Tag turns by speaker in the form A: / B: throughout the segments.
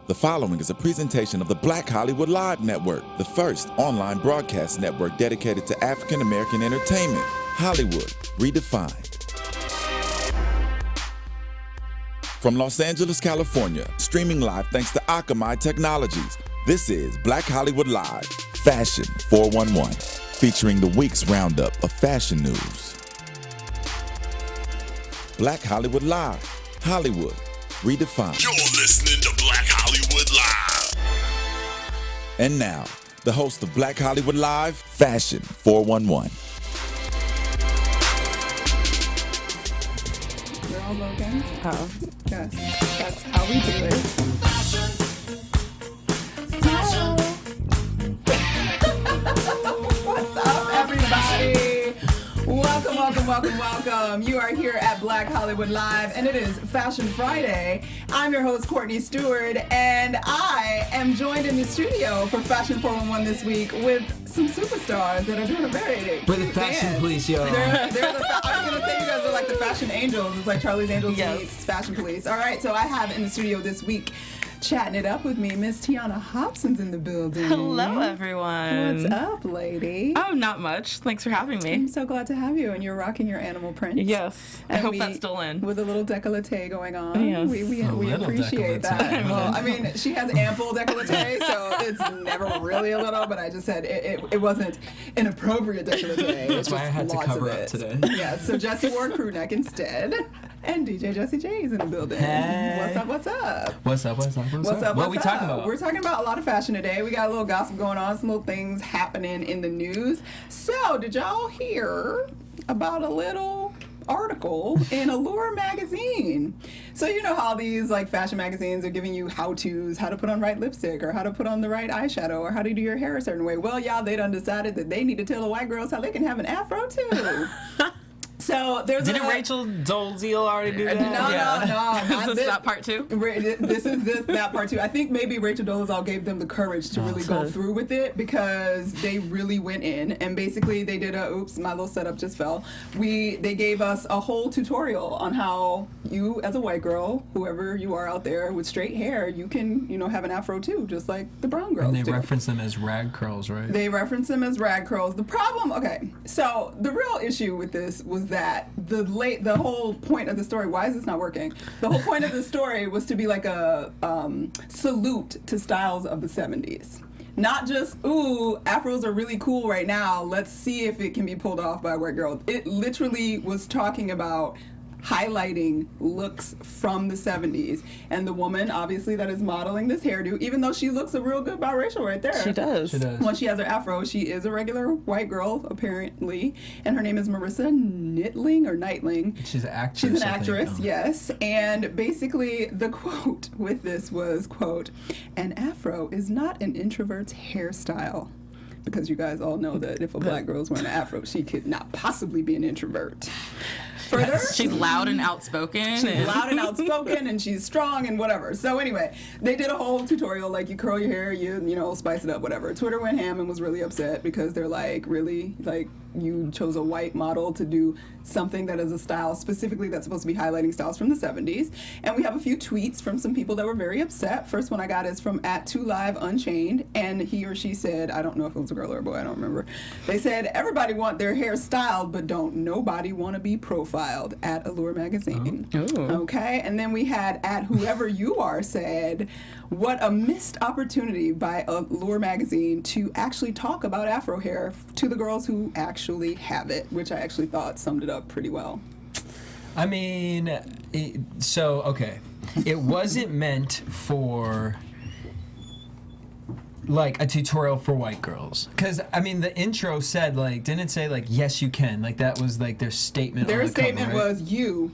A: The following is a presentation of the Black Hollywood Live Network, the first online broadcast network dedicated to African American entertainment. Hollywood Redefined. From Los Angeles, California, streaming live thanks to Akamai Technologies, this is Black Hollywood Live, Fashion 411, featuring the week's roundup of fashion news. Black Hollywood Live, Hollywood Redefined.
B: You're listening to Black Hollywood Live.
A: And now, the host of Black Hollywood Live, Fashion 411.
C: We're all Logan. Oh. Yes, that's how we do it. So, what's up, everybody? Welcome. You are here at Black Hollywood Live, and it is Fashion Friday. I'm your host, Courtney Stewart, and I am joined in the studio for Fashion 411 this week with some superstars that are doing a very
D: We're the fashion police, yo.
C: I was going to say you guys are like the fashion angels. It's like Charlie's Angels meets fashion police. All right, so I have in the studio this week chatting it up with me, Miss Tiana Hobson's in the building.
E: Hello, everyone.
C: What's up, lady?
E: Oh, not much. Thanks for having me.
C: I'm so glad to have you, and you're rocking your animal print.
E: Yes, I hope that's still in.
C: With a little décolleté going on.
E: Yes.
C: We appreciate that. Well, I mean, she has ample décolleté, so it's never really a little, but I just said it wasn't an appropriate décolleté.
D: That's why I had to cover up today.
C: Yeah, so Jesse wore crew neck instead, and DJ Jesse J is in the building.
D: Hey.
C: What's up?
D: What's up? What are we talking about?
C: We're talking about a lot of fashion today. We got a little gossip going on, some little things happening in the news. So, did y'all hear about a little article in Allure magazine? So you know how these like fashion magazines are giving you how-tos, how to put on right lipstick, or how to put on the right eyeshadow, or how to do your hair a certain way. Well, y'all, they done decided that they need to tell the white girls how they can have an afro too. So there's
D: Didn't Rachel Dolezal already do that?
C: No.
E: Is this that part two?
C: This is that part two. I think maybe Rachel Dolezal gave them the courage to really go through with it because they really went in and basically they did my little setup just fell. They gave us a whole tutorial on how you as a white girl, whoever you are out there with straight hair, you can, have an afro too, just like the brown girls
D: And they
C: do.
D: reference them as rag curls, right?
C: They reference them as rag curls. The problem, so the real issue with this was that the whole point of the story, why is this not working? The whole point of the story was to be like a salute to styles of the 70s. Not just, ooh, afros are really cool right now, let's see if it can be pulled off by a white girl. It literally was talking about highlighting looks from the 70s. And the woman, obviously, that is modeling this hairdo, even though she looks a real good biracial right there.
E: She does.
C: When she has her afro, she is a regular white girl, apparently. And her name is Marissa Nightling.
D: She's an actress.
C: She's an actress, yes. And basically, the quote with this was, quote, "An afro is not an introvert's hairstyle." Because you guys all know that if a black girl's wearing an afro, she could not possibly be an introvert. Further,
E: she's loud and outspoken.
C: And she's strong and whatever. So anyway, they did a whole tutorial, like you curl your hair, you spice it up, whatever. Twitter went ham and was really upset because they're like, really? Like, you chose a white model to do something that is a style specifically that's supposed to be highlighting styles from the 70s. And we have a few tweets from some people that were very upset. First one I got is from @2LiveUnchained, and he or she said, I don't know if it was a girl or a boy, I don't remember. They said, everybody want their hair styled, but don't nobody want to be profiled at Allure magazine. Okay, and then we had @WhoeverYouAre said, what a missed opportunity by Allure magazine to actually talk about afro hair to the girls who actually have it, which I actually thought summed it up pretty well.
D: I mean, it wasn't meant for like a tutorial for white girls, because I mean the intro said, like, didn't it say like, yes you can, like that was like their statement.
C: Their
D: on the
C: statement
D: cover, right?
C: was you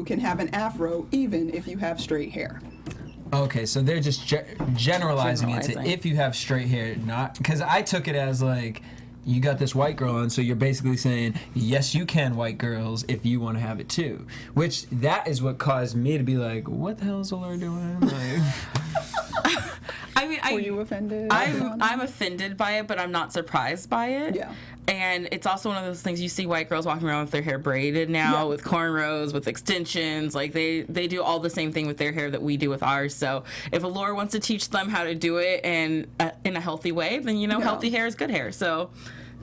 C: can have an afro even if you have straight hair.
D: Okay, so they're just generalizing it to if you have straight hair, not, because I took it as like, you got this white girl on, so you're basically saying, yes, you can, white girls, if you want to have it too. Which, that is what caused me to be like, what the hell is Allure doing? Like,
E: I mean,
C: Were you offended?
E: I'm offended by it, but I'm not surprised by it.
C: Yeah.
E: And it's also one of those things you see white girls walking around with their hair braided now,
C: Yeah.
E: with cornrows, with extensions. Like they do all the same thing with their hair that we do with ours. So if Allure wants to teach them how to do it and in a healthy way, then healthy hair is good hair. So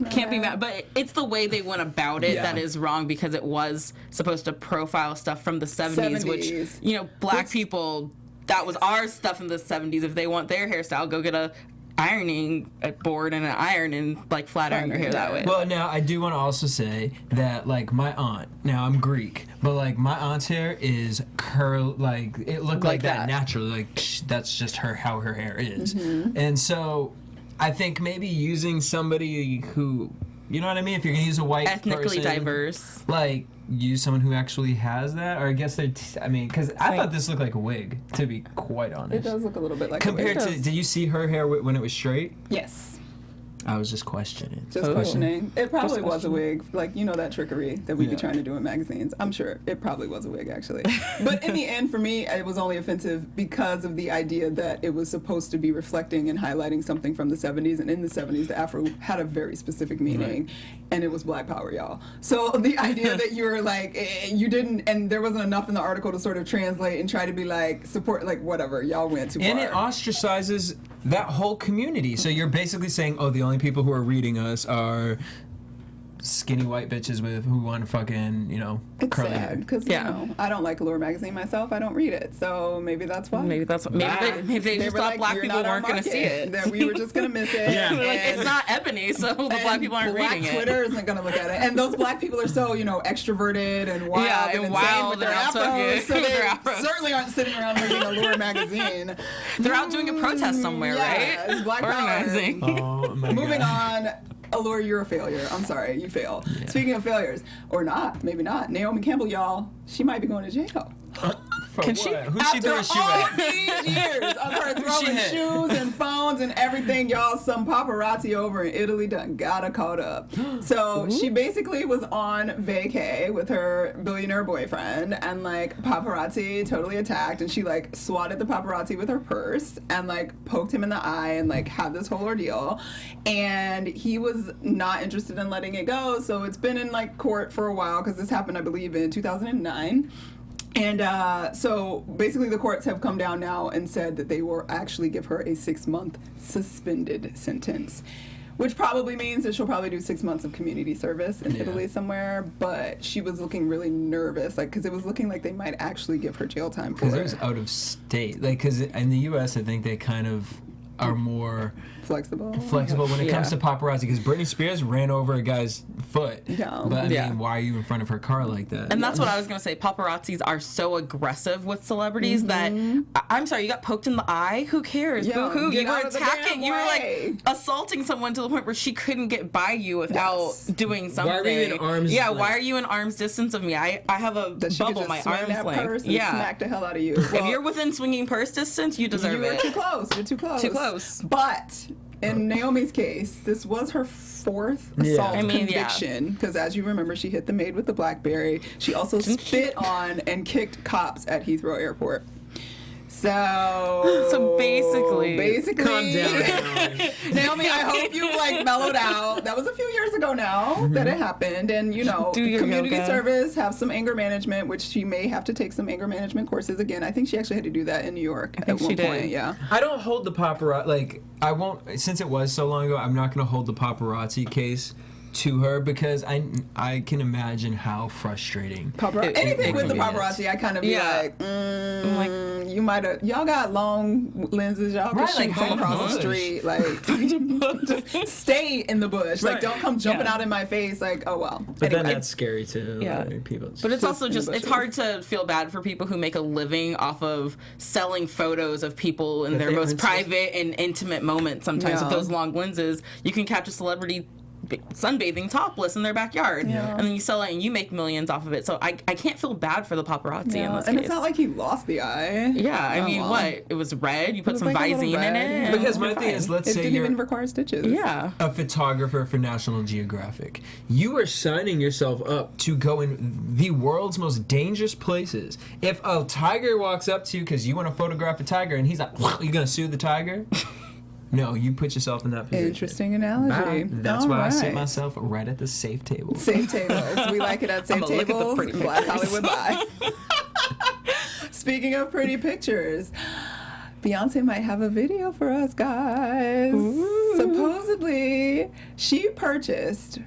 E: can't be mad. But it's the way they went about it that is wrong, because it was supposed to profile stuff from the 70s. which black people, that was our stuff in the 70s. If they want their hairstyle, go get a ironing board and an iron and flat iron your hair that way.
D: Well, now I do want to also say that my aunt, now I'm Greek, but my aunt's hair is curl, it looked like that naturally, that's just how her hair is. And so I think maybe using somebody who, you know what I mean, if you're gonna use a white
E: ethnically
D: person,
E: diverse,
D: use someone who actually has that, or I guess because I thought this looked like a wig, to be quite honest.
C: It does look a little bit like
D: compared
C: a wig.
D: to. Did you see her hair when it was straight?
C: Yes.
D: I was just questioning.
C: Just questioning. It probably was a wig. That trickery that we be trying to do in magazines. I'm sure it probably was a wig, actually. But in the end, for me, it was only offensive because of the idea that it was supposed to be reflecting and highlighting something from the 70s. And in the 70s, the Afro had a very specific meaning. And it was Black Power, y'all. So the idea that you were you didn't, and there wasn't enough in the article to sort of translate and try to be support, whatever. Y'all went too far.
D: And it ostracizes that whole community. So you're basically saying, oh, the only people who are reading us are skinny white bitches who want to fucking,
C: it's
D: curly
C: sad
D: hair.
C: because I don't like Allure magazine myself. I don't read it, so maybe that's why.
E: Maybe they just thought black people weren't going to see it.
C: That we were just going to miss it.
E: It's not ebony, so the black people aren't reading it.
C: Twitter isn't going to look at it, and those black people are so extroverted and wild and insane with their afros, so they certainly aren't sitting around reading Allure magazine.
E: They're out doing a protest somewhere, right?
C: It's Black
E: Organizing.
D: Oh my
C: Moving
D: God.
C: on. Allure, you're a failure. I'm sorry, you fail. Yeah. Speaking of failures, or not, maybe not. Naomi Campbell, y'all, she might be going to jail.
D: Can she? Who's she throwing shoe at?
C: After all these years of her throwing shoes and phones and everything, y'all, some paparazzi over in Italy done got her caught up. So she basically was on vacay with her billionaire boyfriend, and paparazzi totally attacked, and she swatted the paparazzi with her purse and poked him in the eye and had this whole ordeal. And he was not interested in letting it go, so it's been in court for a while, because this happened, I believe, in 2009. And so basically the courts have come down now and said that they will actually give her a 6-month suspended sentence, which probably means that she'll probably do 6 months of community service in Italy somewhere. But she was looking really nervous, because it was looking like they might actually give her jail time for it.
D: Because it was out of state. Because in the U.S., I think they kind of are more
C: flexible
D: when it comes to paparazzi, because Britney Spears ran over a guy's foot.
C: Yeah.
D: But I mean, why are you in front of her car like that?
E: And that's what I was going to say. Paparazzis are so aggressive with celebrities that, I'm sorry, you got poked in the eye? Who cares? Boo-hoo. You were attacking, you were assaulting someone to the point where she couldn't get by you without doing something.
D: Why were you in arm's
E: why are you in arm's distance of me? I have a bubble my arm's length.
C: Smack the hell out of you.
E: If you're within swinging purse distance, you deserve it.
C: You're too close. You're too close.
E: Too close.
C: But in Naomi's case, this was her 4th assault conviction, because as you remember, she hit the maid with the BlackBerry. She also spit on and kicked cops at Heathrow Airport. So basically,
D: calm down,
C: Naomi. I hope you mellowed out. That was a few years ago now that it happened, and community service, have some anger management, which she may have to take some anger management courses again. I think she actually had to do that in New York at one point. Yeah.
D: I don't hold the paparazzi I won't, since it was so long ago. I'm not going to hold the paparazzi case to her, because I can imagine how frustrating
C: anything with the paparazzi. I kind of be you might have, y'all got long lenses, y'all can shoot from across the street, just stay in the bush, don't come jumping out in my face, oh well.
D: But then that's scary too.
E: People but it's also it's hard to feel bad for people who make a living off of selling photos of people in their most private and intimate moments. Sometimes with those long lenses, you can catch a celebrity sunbathing topless in their backyard, and then you sell it and you make millions off of it. So I can't feel bad for the paparazzi in this case.
C: And it's not like he lost the eye.
E: I mean, what? It was red. You put some Visine in it.
D: Because my thing is, let's say
C: it didn't even require stitches.
D: A photographer for National Geographic. You are signing yourself up to go in the world's most dangerous places. If a tiger walks up to you because you want to photograph a tiger and he's like, "You're gonna sue the tiger?" No, you put yourself in that position.
C: Interesting analogy.
D: That's why I sit myself right at the safe table.
C: Safe tables. We like it at safe tables. Black Hollywood Live. Speaking of pretty pictures, Beyonce might have a video for us, guys. Ooh. Supposedly, she purchased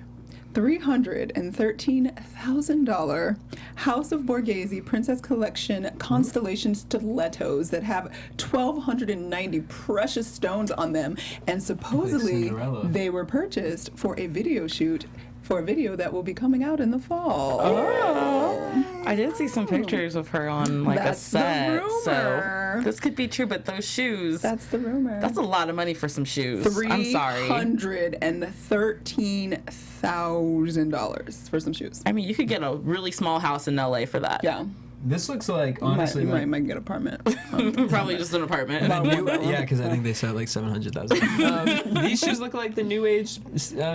C: $313,000 House of Borghese Princess Collection Constellation stilettos that have 1,290 precious stones on them, and supposedly they were purchased for a video shoot for a video that will be coming out in the fall.
E: Oh. I did see some pictures of her on like a set.
C: The rumor.
E: So this could be true, but those shoes.
C: That's the rumor.
E: That's a lot of money for some shoes. I'm sorry.
C: $313,000 for some shoes.
E: I mean, you could get a really small house in LA for that.
C: Yeah.
D: This looks like, honestly,
C: you might get an apartment.
E: Probably just an apartment.
D: Yeah, because I think they sell like 700,000. These shoes look like the new age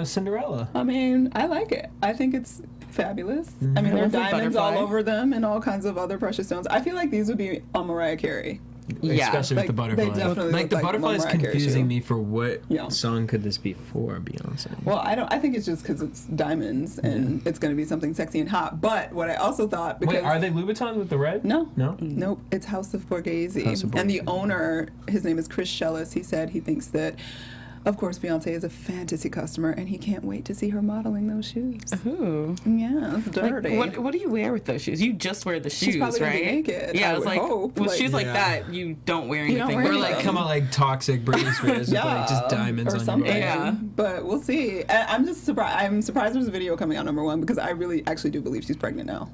D: Cinderella.
C: I mean, I like it. I think it's fabulous. I mean, there are diamonds all over them and all kinds of other precious stones. I feel like these would be on Mariah Carey.
E: Yeah,
D: especially with the butterfly.
C: They definitely
D: like the
C: look
D: butterfly is
C: Mariah Carey
D: confusing
C: shoe.
D: me for what song could this be for Beyonce.
C: Well, I think it's just because it's diamonds and it's going to be something sexy and hot. But what I also thought, because
D: wait, are they Louboutins with the red?
C: No,
D: no,
C: nope. It's House of Borghese.
D: House of
C: And the
D: Borghese.
C: owner, his name is Chris Shellis. He said he thinks that, of course, Beyonce is a fantasy customer, and he can't wait to see her modeling those shoes.
E: Ooh.
C: Yeah, it's dirty.
E: Like, what do you wear with those shoes? You just wear the shoes,
C: She's probably
E: right?
C: gonna be naked.
E: Yeah,
C: I
E: it's
C: would
E: like
C: hope.
E: with
C: Like,
E: shoes like that, you don't wear anything.
C: wear
D: Or
C: anything.
D: like come out like toxic Britney Spears with like just diamonds
C: or
D: on
C: something.
D: your
E: Yeah.
C: But we'll see. I'm just surprised. I'm surprised there's a video coming out, number one, because I really actually do believe she's pregnant now.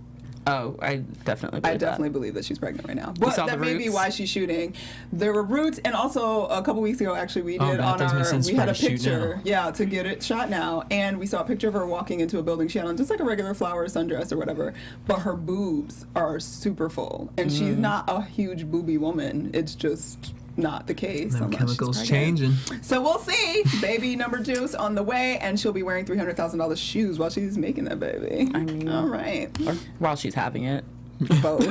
E: Oh, I definitely believe
C: I believe that she's pregnant right now. But
E: saw
C: that
E: the
C: may be
E: roots?
C: why she's shooting. There were roots, and also a couple weeks ago, actually, we did
D: that does make sense
C: we
D: for
C: had
D: her
C: a
D: to shoot
C: picture,
D: now.
C: to get it shot now, and we saw a picture of her walking into a building. She had on just like a regular flower sundress or whatever, but her boobs are super full, and she's not a huge booby woman. It's just not the case.
D: Them
C: unless she's
D: chemicals
C: pregnant.
D: changing.
C: So we'll see. Baby number 2's on the way, and she'll be wearing $300,000 shoes while she's making that baby.
E: I mean,
C: all right.
E: Or while she's having it.
C: Both.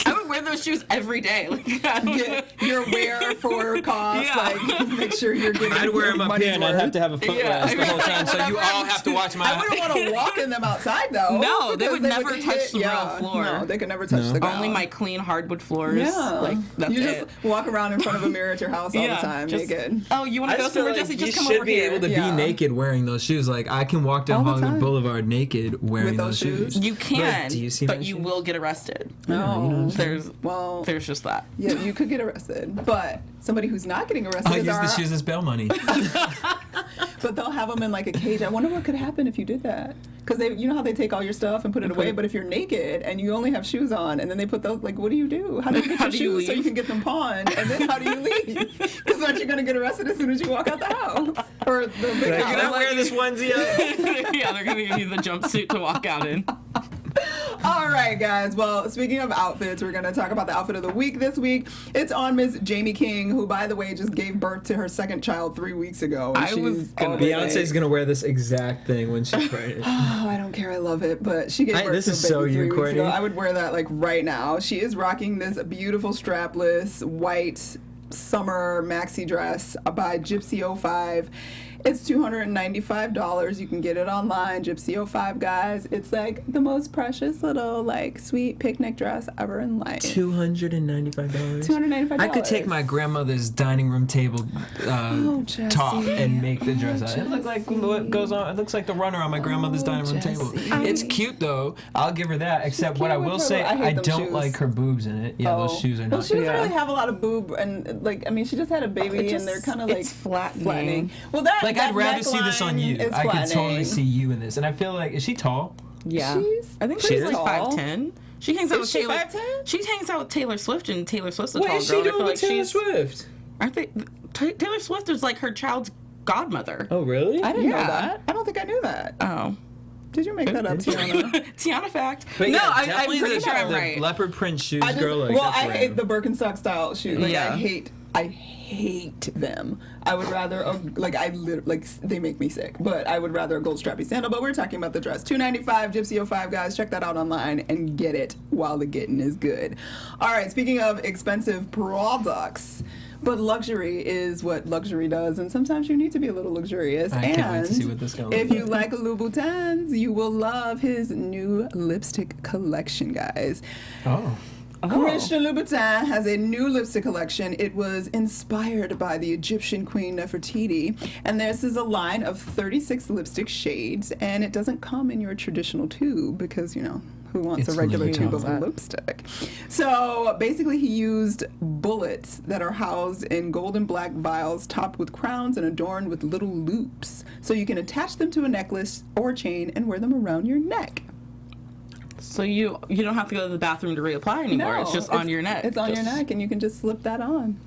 E: I would wear those shoes every day. Like,
C: Get your wear for cost.
E: Yeah.
C: Like, make sure you're getting.
D: I'd wear them up
C: money's
D: here and I'd
C: worth.
D: have to have a footrest
E: Yeah.
D: the whole time, so you all have to watch my.
C: I wouldn't want to walk in them outside though.
E: No, they
C: because
E: would never touch the real floor.
C: No, they could never touch the ground.
E: Only my clean hardwood floors.
C: Yeah,
E: Like, that's
C: you
E: it.
C: just walk around in front of a mirror at your house all the time,
E: just,
C: naked.
E: Oh, you want
D: I
E: to go
D: just feel
E: somewhere,
D: like
E: Jesse?
D: you
E: Just come
D: should
E: over
D: be
E: here.
D: able to
C: Yeah.
D: be naked wearing those shoes. Like I can walk down
C: All the
D: Hollywood
C: time.
D: Boulevard naked wearing
C: With those shoes?
E: You can,
D: Like, do you see
E: but
D: my
E: you
D: shoes?
E: will get arrested.
C: No,
E: There's just that.
C: yeah, you could get arrested, but somebody who's not getting arrested
D: I'll
C: is
D: use the
C: our,
D: shoes as bail money.
C: but they'll have them in like a cage. I wonder what could happen if you did that. Because you know how they take all your stuff and put it away, but if you're naked and you only have shoes on, and then they put those, like, what do you do? How do you get
E: How
C: your
E: do you
C: shoes so you
E: leave?
C: can get them pawned? And then how do you leave? Because aren't you going to get arrested as soon as you walk out the house? Or the big
D: Can I
C: house?
D: wear this onesie out?
E: Yeah, they're gonna give you the jumpsuit to walk out in.
C: All right, guys. Well, speaking of outfits, we're going to talk about the outfit of the week this week. It's on Miss Jamie King, who, by the way, just gave birth to her second child 3 weeks ago. And
E: I was
C: she's
E: gonna-
C: already
D: Beyonce's gonna wear this exact thing when she's pregnant.
C: Oh, I don't care. I love it. But she gave birth
D: This
C: to
D: is
C: a baby
D: so you,
C: 3 weeks
D: Courtney.
C: ago. I would wear that like right now. She is rocking this beautiful strapless white summer maxi dress by Gypsy 05. It's $295. You can get it online, Gypsy 05, guys. It's like the most precious little like sweet picnic dress ever in life.
D: $295.
C: $295.
D: I could take my grandmother's dining room table
C: Jesse.
D: top and make the dress out. It looks like what goes on. It looks like the runner on my grandmother's dining room table.
C: Jesse.
D: It's cute though. I'll give her that. Except what I
C: cute with
D: will
C: her-
D: say,
C: I hate
D: I
C: them
D: don't
C: shoes.
D: like her boobs in it. Yeah, those shoes are
C: Well,
D: not.
C: she doesn't
E: Yeah.
C: really have a lot of boob, and like I mean, she just had a baby, and they're kind of like
E: it's flattening.
C: Well, that
D: Like I'd rather see this on you.
C: Is
D: I could totally
C: flattening.
D: see you in this, and I feel like is she tall?
E: Yeah, I think
C: pretty
E: she's like
C: tall.
E: 5'10". She hangs out with
C: she
E: Taylor.
C: 5'10"?
E: She hangs out with Taylor Swift, and Taylor Swift's a
D: What
E: tall
D: is
E: girl.
D: she
E: and I feel
D: doing
E: like
D: with Taylor
E: she's.
D: Swift?
E: Aren't they? Taylor Swift is like her child's godmother.
D: Oh really?
C: I didn't know
E: Yeah.
C: that. I don't think I knew that.
E: Oh.
C: Did you make that up, Tiana?
E: Tiana fact.
D: But
E: no,
D: yeah,
E: I'm
D: definitely
E: pretty
D: the,
E: sure I'm
D: the
E: right.
D: leopard print shoes,
C: I just,
D: girl. Like,
C: well,
D: that's
C: I hate
D: random.
C: the Birkenstock style shoes. Like
E: Yeah.
C: I hate them. I would rather they make me sick. But I would rather a gold strappy sandal. But we're talking about the dress. $295 Gypsy 05, guys. Check that out online and get it while the getting is good. All right. Speaking of expensive products. But luxury is what luxury does, and sometimes you need to be a little luxurious.
D: I can't wait to see what this guy looks
C: if
D: like.
C: you like Louboutins, you will love his new lipstick collection, guys.
D: Oh.
C: Christian Louboutin has a new lipstick collection. It was inspired by the Egyptian queen Nefertiti. And this is a line of 36 lipstick shades, and it doesn't come in your traditional tube because, you know, who wants
D: It's
C: a regular
D: Louboutin.
C: tube of lipstick? So basically he used bullets that are housed in gold and black vials topped with crowns and adorned with little loops. So you can attach them to a necklace or chain and wear them around your neck.
E: So you don't have to go to the bathroom to reapply anymore.
C: No,
E: it's just on your neck.
C: It's on your neck, and you can just slip that on.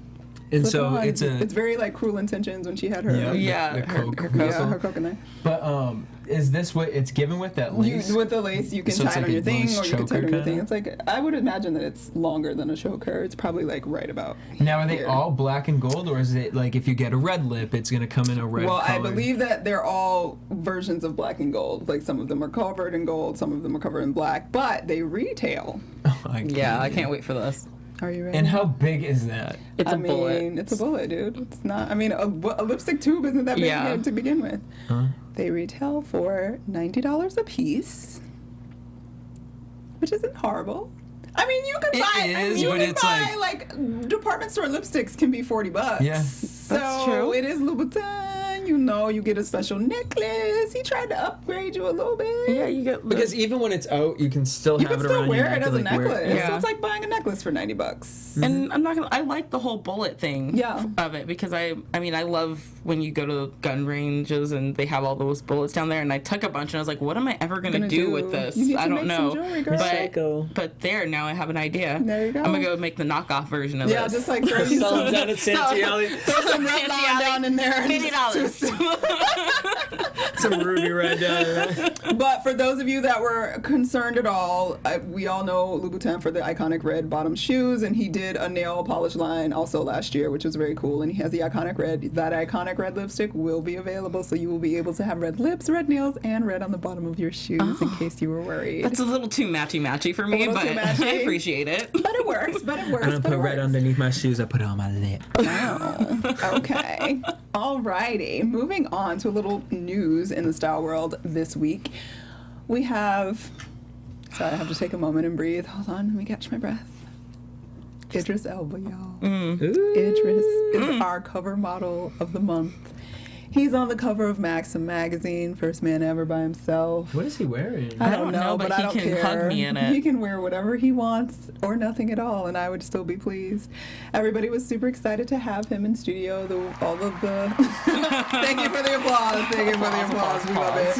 D: And
C: Slip
D: so
C: it on.
D: it's
C: very like Cruel Intentions when she had her
E: Yeah,
D: the
E: her
D: Coke
E: Coke.
D: whistle.
C: her coke in there.
D: But is this what it's given with that lace?
C: With the lace, you can
D: So it's
C: tie it
D: like
C: on your
D: a
C: thing,
D: loose
C: or you can tie it
D: choker
C: on your thing.
D: kinda?
C: It's like I would imagine that it's longer than a choker. It's probably like right about.
D: Now are they
C: here.
D: all black and gold, or is it like if you get a red lip, it's gonna come in a red
C: Well,
D: color?
C: I believe that they're all versions of black and gold. Like some of them are covered in gold, some of them are covered in black, but they retail.
E: Yeah, I can't wait for this.
C: Are you ready?
D: And how big is that?
E: It's a
C: I mean,
E: bullet.
C: it's a bullet, dude. It's not. I mean, a lipstick tube isn't that big
E: Yeah.
C: to begin with.
D: Huh?
C: They retail for $90 a piece, which isn't horrible. I mean, you can
D: It
C: buy.
D: is,
C: you
D: but
C: can
D: it's
C: buy like department store lipsticks can be $40.
D: Yeah.
C: So
E: That's true.
C: it is Louboutin. You know, you get a special necklace. He tried to upgrade you a little bit.
E: Yeah, you get
D: Because even when it's out, you can still
C: You
D: have
C: can
D: it
C: still
D: around your
C: wear it
D: neck
C: as
D: and,
C: a
D: like, wear
C: necklace.
D: it.
E: Yeah.
C: So it's like buying a necklace for $90.
E: And I'm not gonna. I like the whole bullet thing.
C: Yeah.
E: Of it because I mean I love when you go to gun ranges and they have all those bullets down there. And I took a bunch and I was like, what am I ever gonna do with this?
C: You need
E: I
C: to
E: don't
C: make some
E: know.
C: jewelry, girl.
E: But there now I have an idea.
C: There you go.
E: I'm gonna go make the knockoff version of
C: Yeah,
E: this.
C: just like throw you
D: Sell them
C: some,
D: down at Santiago.
C: throw some red line down in there. and
E: $50.
D: Some ruby red down there.
C: But for those of you that were concerned at all, we all know Louboutin for the iconic red bottom shoes, and he did a nail polish line also last year, which was very cool. And he has the iconic red. That iconic red lipstick will be available, so you will be able to have red lips, red nails, and red on the bottom of your shoes in case you were worried.
E: That's a little too matchy for me,
C: little
E: but
C: too matchy.
E: I appreciate it.
C: But it works. But it works.
D: I don't
C: but
D: put
C: it
D: red
C: works.
D: underneath my shoes. I put it on my lip.
C: Wow. Okay. Alrighty. Moving on to a little news in the style world this week. We have. Sorry, I have to take a moment and breathe. Hold on, let me catch my breath. Idris Elba, y'all. Idris is our cover model of the month. He's on the cover of Maxim magazine, first man ever by himself.
D: What is he wearing?
C: I don't know,
E: but
C: I
E: he
C: don't
E: can
C: care.
E: hug me in it.
C: He can wear whatever he wants or nothing at all, and I would still be pleased. Everybody was super excited to have him in studio. All of the thank you for the applause. Thank you for the applause. We love it.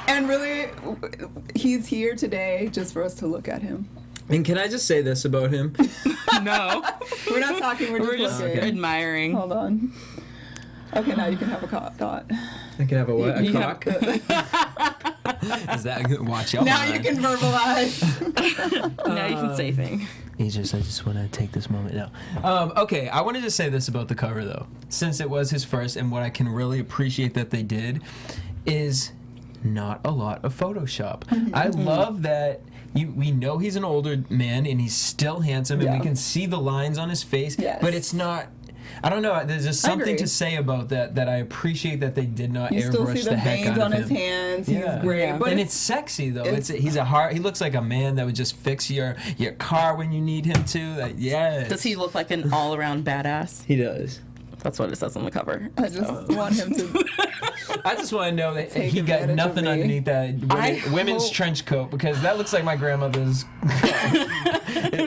C: And really, he's here today just for us to look at him.
D: And can I just say this about him?
E: No,
C: We're not talking. We're just looking.
E: admiring.
C: Hold on. Okay, now you can have a thought.
D: I can have a what? A
E: You
D: cock? Is that watch out?
C: Now you can verbalize.
E: Now you can say things.
D: I just want to take this moment now. Okay, I wanted to say this about the cover though, since it was his first, and what I can really appreciate that they did is not a lot of Photoshop. I love that. We know he's an older man and he's still handsome, and
C: Yeah.
D: we can see the lines on his face,
C: Yes.
D: but it's not. I don't know. There's just
C: I
D: something
C: agree.
D: to say about that I appreciate that they did not
C: You still
D: airbrush
C: see the
D: the heck
C: veins
D: out
C: on
D: of
C: his
D: him.
C: hands.
D: Yeah.
C: He's great.
E: Yeah.
C: But
D: And it's sexy though. He's a hard. He looks like a man that would just fix your car when you need him to. Like, yes.
E: Does he look like an all-around badass?
D: He does.
E: That's what it says on the cover.
C: I just want him to.
D: I just want to know that
C: Take
D: he got
C: advantage of
D: nothing
C: me.
D: underneath that women's
E: hope-
D: trench coat, because that looks like my grandmother's.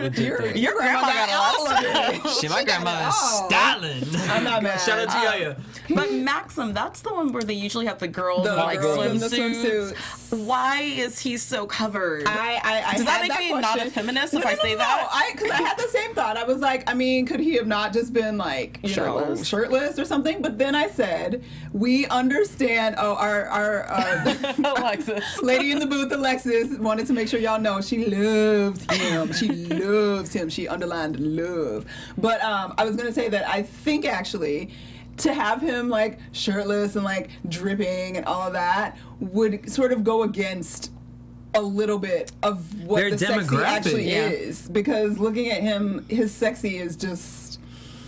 C: Your grandma got all of it.
D: Shit, my grandmother's
C: all.
D: styling.
C: I'm not mad.
D: Shout out to Yaya.
E: But Maxim, that's the one where they usually have the girls
C: The
E: in like
C: girls in the
E: swimsuits. Why is he so covered?
C: I
E: Does that
C: had
E: make me not
C: question.
E: a feminist
C: No,
E: if
C: no,
E: I
C: no,
E: say
C: no.
E: that?
C: Because I had the same thought. I was like, I mean, could he have not just been like,
E: Shirtless?
C: shirtless or something? But then I said, we understand. Oh, our
E: Alexis.
C: lady in the booth, Alexis, wanted to make sure y'all know she loves him. She loves him. She underlined love. But I was gonna say that I think actually, to have him like shirtless and like dripping and all of that would sort of go against a little bit of what
D: Their
C: the sexy
D: demographic.
C: actually
E: Yeah.
C: is, because looking at him, his sexy is just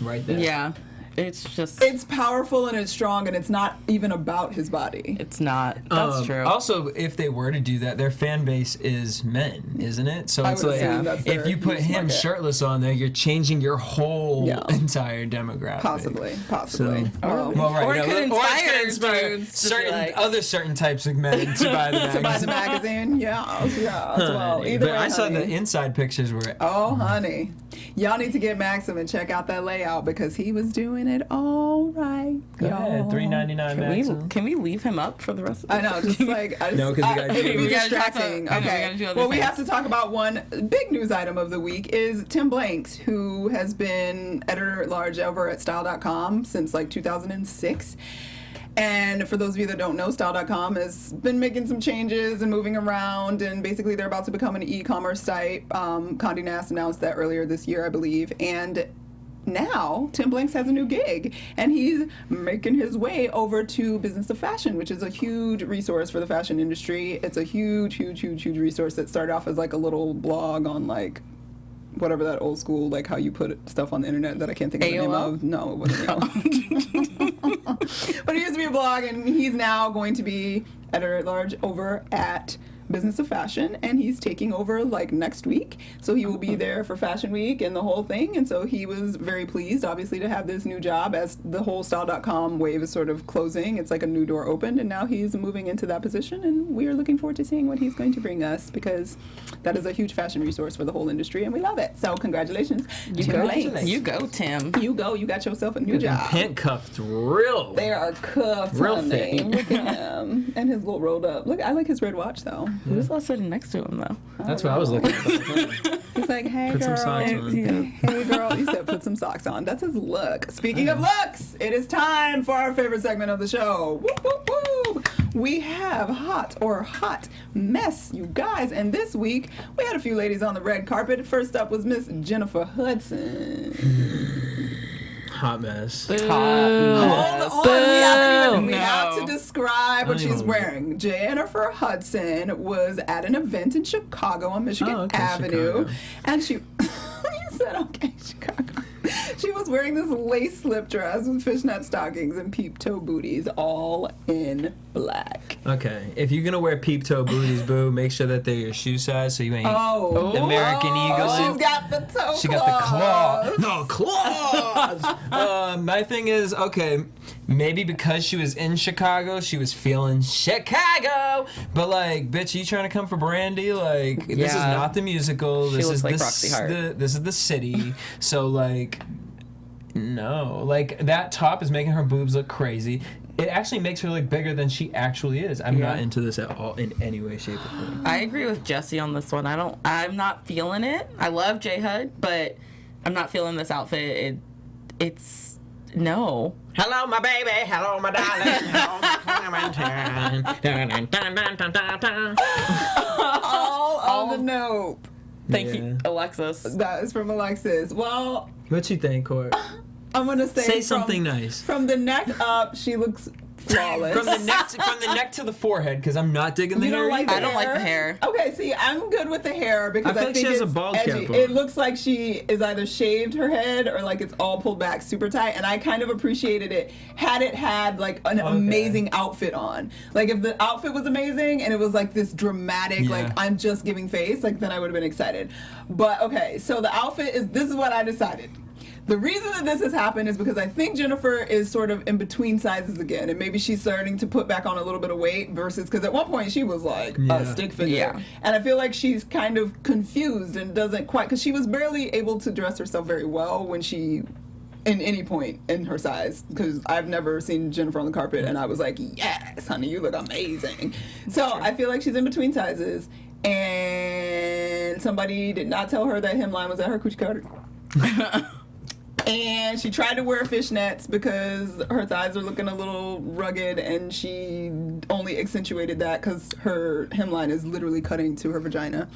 D: right there.
E: Yeah. It's just.
C: It's powerful and it's strong, and it's not even about his body.
E: It's not. That's true.
D: Also, if they were to do that, their fan base is men, isn't it? So
C: I
D: it's
C: would
D: like,
C: assume that's
D: if
C: their
D: you put
C: huge
D: him
C: market.
D: shirtless on there, you're changing your whole entire demographic.
C: Possibly.
D: So,
C: Oh.
D: well, right,
E: Or it could
D: it's
E: inspire dudes to be
D: certain
E: like-
D: other certain types of men to buy the magazine.
C: To buy the magazine, yeah, as well. Either
D: But
C: way,
D: I saw
C: honey.
D: the inside pictures were.
C: Oh, honey. Y'all need to get Maxim and check out that layout because he was doing it all right.
D: Go ahead,
C: y'all.
D: $3.99 Maxim.
E: Can we leave him up for the rest of the
C: I know, just like
D: No, 'cause we gotta do-
C: it'd be
E: we gotta talk
C: distracting.
E: about- I know, we
C: Okay.
E: gotta do other
C: Well, we
E: things.
C: have to talk about one big news item of the week is Tim Blanks, who has been editor-at-large over at Style.com since like 2006. And for those of you that don't know, Style.com has been making some changes and moving around, and basically they're about to become an e-commerce site. Condé Nast announced that earlier this year, I believe. And now Tim Blanks has a new gig, and he's making his way over to Business of Fashion, which is a huge resource for the fashion industry. It's a huge resource that started off as like a little blog on like whatever that old school, like how you put stuff on the internet that I can't think of the name
E: AOL?
C: of. No, it wasn't AOL. But it used to be a blog, and he's now going to be editor-at-large over at Business of Fashion, and he's taking over like next week. So he will be there for Fashion Week and the whole thing. And so he was very pleased, obviously, to have this new job as the whole Style.com wave is sort of closing. It's like a new door opened, and now he's moving into that position. And we are looking forward to seeing what he's going to bring us because that is a huge fashion resource for the whole industry, and we love it. So congratulations, Tim Blanks.
E: You go, Tim.
C: You go. You got yourself a new job.
D: Handcuffed real.
C: They are cuffed,
D: Real
C: honey.
D: thick.
C: Look at him. And his little rolled up. Look, I like his red watch, though.
E: Who's all sitting next to him, though?
D: That's what I was looking at.
C: He's like, hey,
D: Put some
C: girl.
D: socks on.
C: Hey, girl. He said, put some socks on. That's his look. Speaking of looks, it is time for our favorite segment of the show. Whoop, whoop, whoop. We have hot or hot mess, you guys. And this week, we had a few ladies on the red carpet. First up was Miss Jennifer Hudson.
D: Hot mess.
C: Hold on, we
E: No.
C: have to describe what
D: I don't
C: she's
D: even-
C: wearing. Jennifer Hudson was at an event in Chicago on Michigan
D: Oh, okay,
C: Avenue,
D: Chicago.
C: and she, you said okay, Chicago. She was wearing this lace slip dress with fishnet stockings and peep toe booties, all in black.
D: Okay, if you're gonna wear peep toe booties, boo, make sure that they're your shoe size so you ain't
C: Oh,
D: American Eagle.
C: She's got the toe.
D: She got the claw.
C: claws.
D: No, claws! My thing is, okay, maybe because she was in Chicago, she was feeling Chicago. But, like, bitch, you trying to come for Brandy? Like, this is
E: Yeah.
D: not the musical. This
E: looks
D: is
E: like
D: the,
E: Roxy Hart.
D: this is the city. So, like, no. Like, that top is making her boobs look crazy. It actually makes her look bigger than she actually is. I'm not into this at all in any way, shape, or form.
E: I agree with Jesse on this one. I'm not feeling it. I love J Hud, but I'm not feeling this outfit. It's no.
D: Hello, my baby. Hello, my darling.
C: All on the nope.
E: Thank
D: Yeah.
E: you, Alexis.
C: That is from Alexis. Well,
D: What you think, Court?
C: I'm gonna say
D: Say
C: from-
D: something nice.
C: From the neck up, she looks flawless.
D: From the neck to the forehead, because I'm not digging the
C: You
D: hair.
C: don't like
D: either.
C: the
E: I don't like the hair.
C: Okay, see, I'm good with the hair because
D: I
C: I
D: feel like
C: think
D: she has
C: it's
D: a bald
C: edgy.
D: cap on.
C: It looks like she is either shaved her head or like it's all pulled back super tight, and I kind of appreciated it had it had like an amazing outfit on. Like if the outfit was amazing and it was like this dramatic,
D: Yeah.
C: like I'm just giving face, like then I would have been excited. But okay, so the outfit is, this is what I decided. The reason that this has happened is because I think Jennifer is sort of in between sizes again, and maybe she's starting to put back on a little bit of weight versus, because at one point she was like
D: Yeah.
C: a stick figure.
E: Yeah.
C: And I feel like she's kind of confused and doesn't quite, because she was barely able to dress herself very well when she, in any point in her size, because I've never seen Jennifer on the carpet and I was like, yes, honey, you look amazing. So I feel like she's in between sizes, and somebody did not tell her that hemline was at her coochie cutter. And she tried to wear fishnets because her thighs are looking a little rugged, and she only accentuated that because her hemline is literally cutting to her vagina.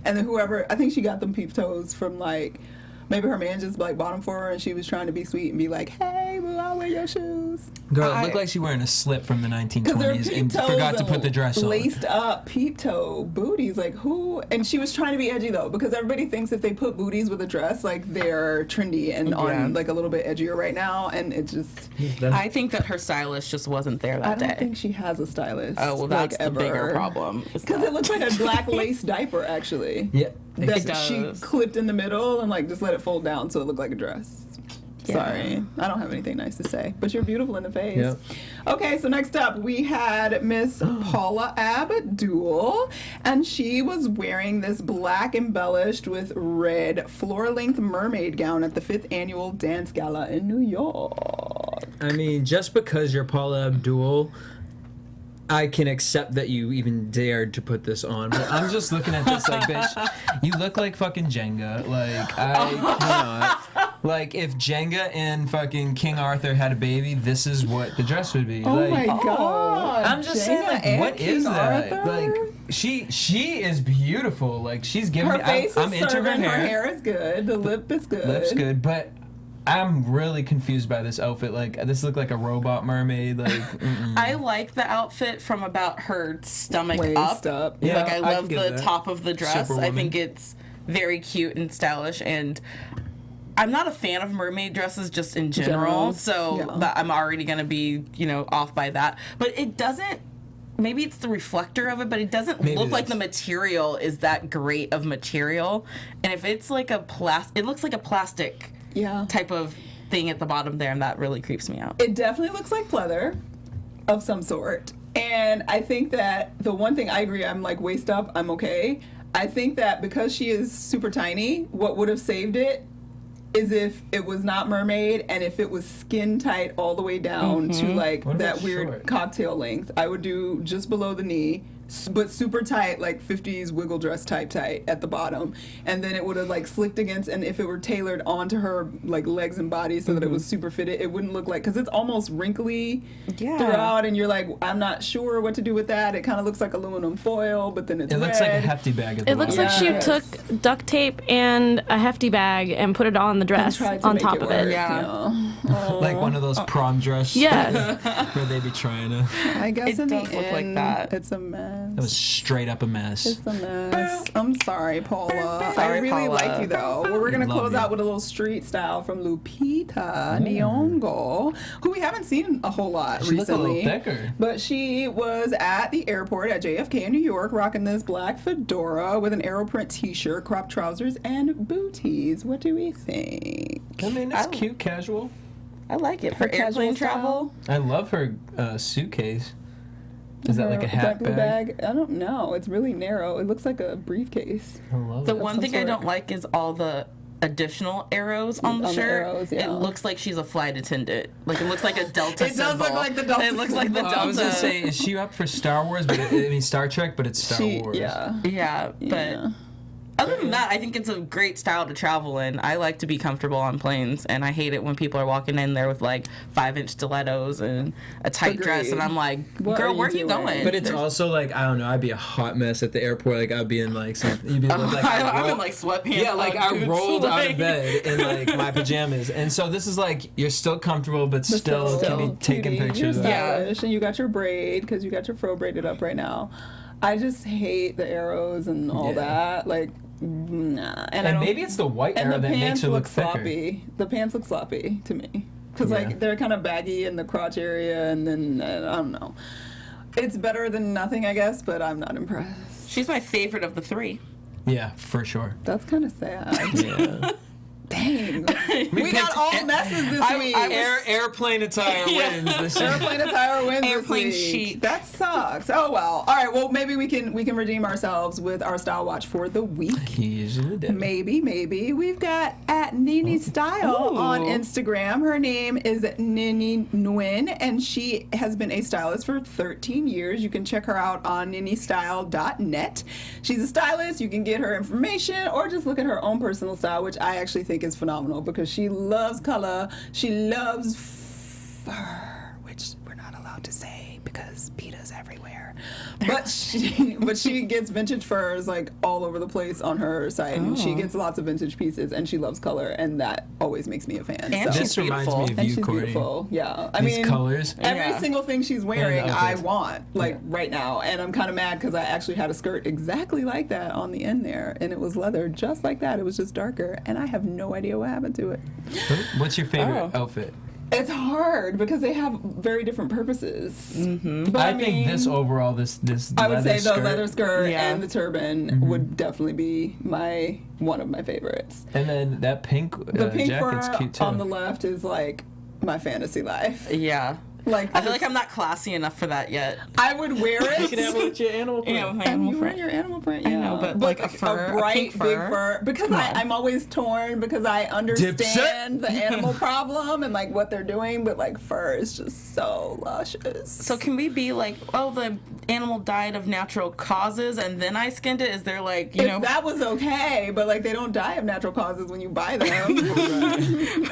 C: And then whoever, I think she got them peep toes from like, maybe her man just like bought them for her and she was trying to be sweet and be like, hey, boo, I'll wear your shoes.
D: Girl, it looked like she wearing a slip from the 1920s and forgot to put the dress on.
C: Laced up peep toe booties, like who? And she was trying to be edgy though, because everybody thinks if they put booties with a dress, like they're trendy and on like a little bit edgier right now, and it just.
E: I think that her stylist just wasn't there that day.
C: I don't think she has a stylist.
E: Oh well, that's the bigger problem.
C: Because it looks like a black lace diaper, actually.
D: Yeah,
C: that she clipped in the middle and like just let it fold down so it looked like a dress. Yeah. Sorry, I don't have anything nice to say, but you're beautiful in the face. Yep. Okay, so next up we had Miss Paula Abdul, and she was wearing this black embellished with red floor-length mermaid gown at the 5th annual dance gala in New York.
D: I mean, just because you're Paula Abdul, I can accept that you even dared to put this on, but I'm just looking at this like, bitch, you look like fucking Jenga. Like, I cannot. Like, if Jenga and fucking King Arthur had a baby, this is what the dress would be.
C: Oh
D: like,
C: my god!
D: I'm just saying, like, what is that? Like, she is beautiful. Like, she's giving
C: her
D: me.
C: Face
D: I'm
C: is
D: into her hair.
C: Her hair is good. The lip is good.
D: Lip's good, but I'm really confused by this outfit. Like, this looked like a robot mermaid. Like,
E: I like the outfit from about her stomach
C: Waist
E: up.
D: Yeah,
E: like, I love the top of the dress.
D: Superwoman.
E: I think it's very cute and stylish, and I'm not a fan of mermaid dresses just in general, so I'm already going to be, off by that. But it doesn't, maybe it's the reflector of it, but it doesn't look like the material is that great of material. And if it's like it looks like a plastic type of thing at the bottom there, and that really creeps me out.
C: It definitely looks like pleather of some sort. And I think that the one thing I agree, I'm like waist up, I'm okay. I think that because she is super tiny, what would have saved it is if it was not mermaid and if it was skin tight all the way down to like that weird cocktail length. I would do just below the knee, but super tight, like 50s wiggle dress type tight at the bottom, and then it would have like slicked against, and if it were tailored onto her like legs and body so that it was super fitted, it wouldn't look like, because it's almost wrinkly throughout, and you're like, I'm not sure what to do with that. It kind of looks like aluminum foil, but then it
D: looks like a hefty bag at the
F: It looks like she took duct tape and a hefty bag and put it on the dress on top of it.
D: Like one of those prom dress.
F: Yes.
D: Where they be trying to.
C: I guess
E: it
C: in
E: does
C: the
E: look like
C: end,
E: that.
C: it's a mess.
D: That was straight up a mess.
C: It's a mess. I'm sorry, Paula.
E: Sorry,
C: I really
E: Paula.
C: like you though. Well, we're gonna
D: Love
C: close
D: you.
C: out with a little street style from Lupita Nyongo, who we haven't seen a whole lot
D: She looked a
C: recently.
D: little thicker.
C: But she was at the airport at JFK in New York, rocking this black fedora with an aeroprint T-shirt, cropped trousers, and booties. What do we think?
D: I mean, it's cute, casual.
E: I like it for airplane travel.
D: I love her suitcase. Is that like a hat
C: blue
D: bag?
C: I don't know. It's really narrow. It looks like a briefcase.
D: I love
E: The
D: it.
E: one thing I don't like is all the additional arrows on the shirt.
C: arrows,
E: It looks like she's a flight attendant. Like, it looks like a Delta
C: It does look
E: symbol.
C: like the Delta
E: It looks like the
C: symbol.
E: Delta.
D: I was gonna say, is she up for Star Wars? But I mean, Star Trek, but it's Star Wars.
E: Yeah, but other than that, I think it's a great style to travel in. I like to be comfortable on planes, and I hate it when people are walking in there with like 5-inch stilettos and a tight dress, and I'm like, girl, where are you going?
D: But it's also like, I don't know, I'd be a hot mess at the airport. Like, I'd be in like some, you'd be like,
E: I'm in like sweatpants.
D: yeah, like I rolled out of bed in like my pajamas, and so this is like you're still comfortable, but still can be taking
C: cutie.
D: pictures.
C: You're
D: of.
C: stylish, and you got your braid because you got your fro braided up right now. I just hate the arrows and all that. Like, nah.
D: And maybe it's the white arrow that makes her look thicker.
C: sloppy. The pants look sloppy to me because like they're kind of baggy in the crotch area, and then I don't know. It's better than nothing, I guess, but I'm not impressed.
E: She's my favorite of the three.
D: Yeah, for sure.
C: That's kind of sad.
D: Yeah.
C: Dang. We got all messes this week.
D: Airplane attire wins this year.
C: Airplane attire wins
E: Airplane
C: this week.
E: chic.
C: That sucks. Oh well. All right. Well, maybe we can redeem ourselves with our style watch for the week.
D: He usually does.
C: Maybe we've got at Ninny Style on Instagram. Her name is Ninny Win, and she has been a stylist for 13 years. You can check her out on ninnystyle.net. She's a stylist. You can get her information or just look at her own personal style, which I actually think is phenomenal because she loves color. She loves fur, which we're not allowed to say because PETA's everywhere. But she gets vintage furs like all over the place on her site, and she gets lots of vintage pieces, and she loves color, and that always makes me a fan.
E: And
C: so.
D: This reminds me of
C: And
D: you,
C: she's
D: Courtney.
C: beautiful. Yeah, I
D: These
C: mean,
D: colors.
C: every single thing she's wearing,
D: And
C: I
D: outfits.
C: want right now, and I'm kind of mad because I actually had a skirt exactly like that on the end there, and it was leather just like that. It was just darker, and I have no idea what happened to it.
D: What's your favorite outfit?
C: It's hard because they have very different purposes. But
D: I think this overall, this
C: I would say
D: skirt,
C: the leather skirt
E: Yeah.
C: and the turban would definitely be one of my favorites.
D: and then that pink,
C: The pink
D: jacket's
C: fur
D: cute too.
C: on the left is like my fantasy life.
E: Yeah.
C: Like
E: I feel like I'm not classy enough for that yet.
C: I would wear it.
D: You can have it with your animal print.
E: Yeah, with my
C: And
E: animal
C: you wear
E: print.
C: your animal print, yeah.
E: I know, but like a fur, a
C: bright,
E: pink
C: big
E: fur.
C: fur. Because I'm always torn because I understand the animal problem and like what they're doing, but like fur is just so luscious.
E: So can we be like, oh, the animal died of natural causes and then I skinned it? Is there like, you know,
C: that was okay, but like they don't die of natural causes when you buy them.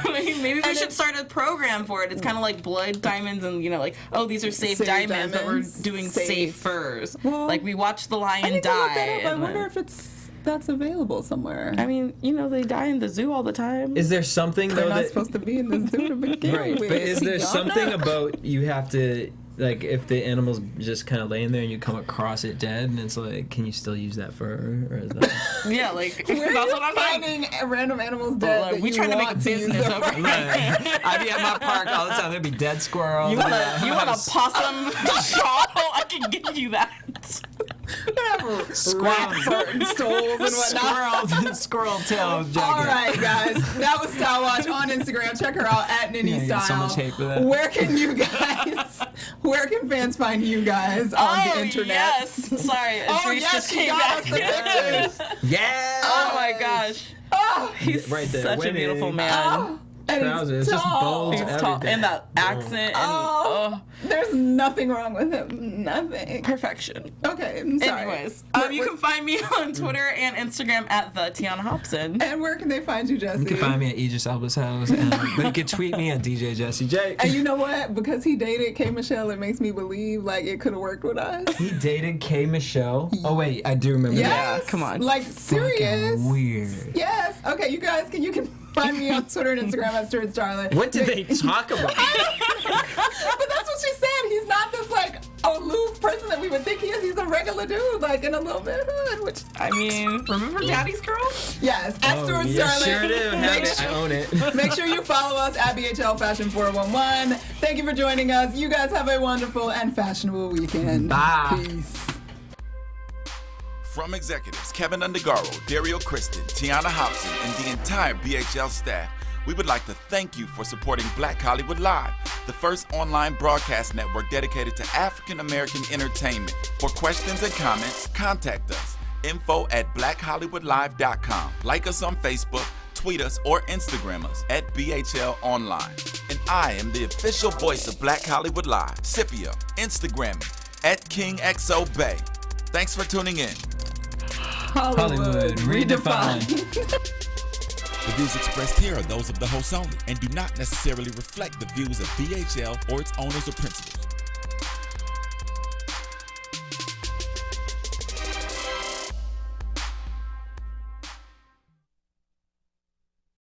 E: maybe we should start a program for it. It's kind of like blood diamonds and, you know, like, oh, these are safe,
C: Safe
E: diamonds, but we're
C: diamonds,
E: doing
C: safe.
E: safe furs.
C: Well,
E: like we watched the
C: I
E: lion
C: need to look
E: die.
C: that up. I
E: and
C: wonder
E: then-
C: if that's available somewhere.
E: I mean, you know, they die in the zoo all the time.
D: Is there something
C: They're
D: though
C: not
D: that
C: supposed to be in the zoo to begin
D: right?
C: with.
D: But is there
C: Y'all
D: something
C: know.
D: about you have to like if the animal's just kind of laying there and you come across it dead and it's like, can you still use that fur? Or is that...
E: Yeah, like
C: Where are
E: that's
C: you
E: what I'm saying.
C: finding random animals dead?
E: Like,
C: that
E: we
C: you
E: trying to make a
C: want use
E: business
C: the
E: over
C: fur?
E: here.
D: I'd be at my park all the time. There'd be dead squirrels.
E: You want a possum shawl? I can give you that.
C: Rats and stoles and whatnot.
D: Squirrel tail jacket.
C: All right, guys. That was Style Watch on Instagram. Check her out at Ninny
D: Yeah, you get so
C: Style.
D: much hate for that.
C: Where can you guys? Where can fans find you guys on the internet?
E: Yes. Sorry.
C: Oh
E: Idris
C: yes,
E: just
C: she
E: came
C: got
E: back.
C: us the pictures.
D: Yeah.
E: Oh my gosh.
C: Oh,
E: He's
D: Right there,
E: such a
D: winning.
E: beautiful man.
C: oh, and
D: Trousers,
C: he's
D: just
C: tall.
D: bulge
E: He's tall.
D: everything.
E: And that accent and
C: Oh, there's nothing wrong with him. Nothing.
E: perfection.
C: Okay, I'm sorry.
E: Anyways, you can find me on Twitter and Instagram at the Tiana Hobson.
C: And where can they find you, Jesse?
D: You can find me at Idris Elba's house, but you can tweet me at DJ Jesse J.
C: And you know what? Because he dated K. Michelle, it makes me believe like it could have worked with us.
D: He dated K. Michelle. Oh wait, I do remember that.
C: Yes.
E: come on.
C: Like serious.
D: Fucking weird.
C: Yes. Okay, you guys you can find me on Twitter and Instagram at Stuart Starlet.
D: What did they talk about?
C: But that's what she said. He's not this like aloof person that we would think he is. He's a regular dude, like in a little bit hood. Which
E: I mean, remember Daddy's Girl?
C: yes, at Stuart
D: yeah,
C: Starlet.
D: sure do. Have
C: Make
D: it. I own it.
C: Make sure you follow us at BHL Fashion 411. Thank you for joining us. You guys have a wonderful and fashionable weekend.
D: Bye.
C: Peace.
A: From executives Kevin Undergaro, Dario Kristen, Tiana Hobson, and the entire BHL staff, we would like to thank you for supporting Black Hollywood Live, the first online broadcast network dedicated to African American entertainment. For questions and comments, contact us. info@blackhollywoodlive.com. Like us on Facebook, tweet us, or Instagram us at BHL Online. And I am the official voice of Black Hollywood Live, Scipio. Instagram me at KingXOBay. Thanks for tuning in.
C: Hollywood redefined.
A: The views expressed here are those of the host only and do not necessarily reflect the views of BHL or its owners or principals.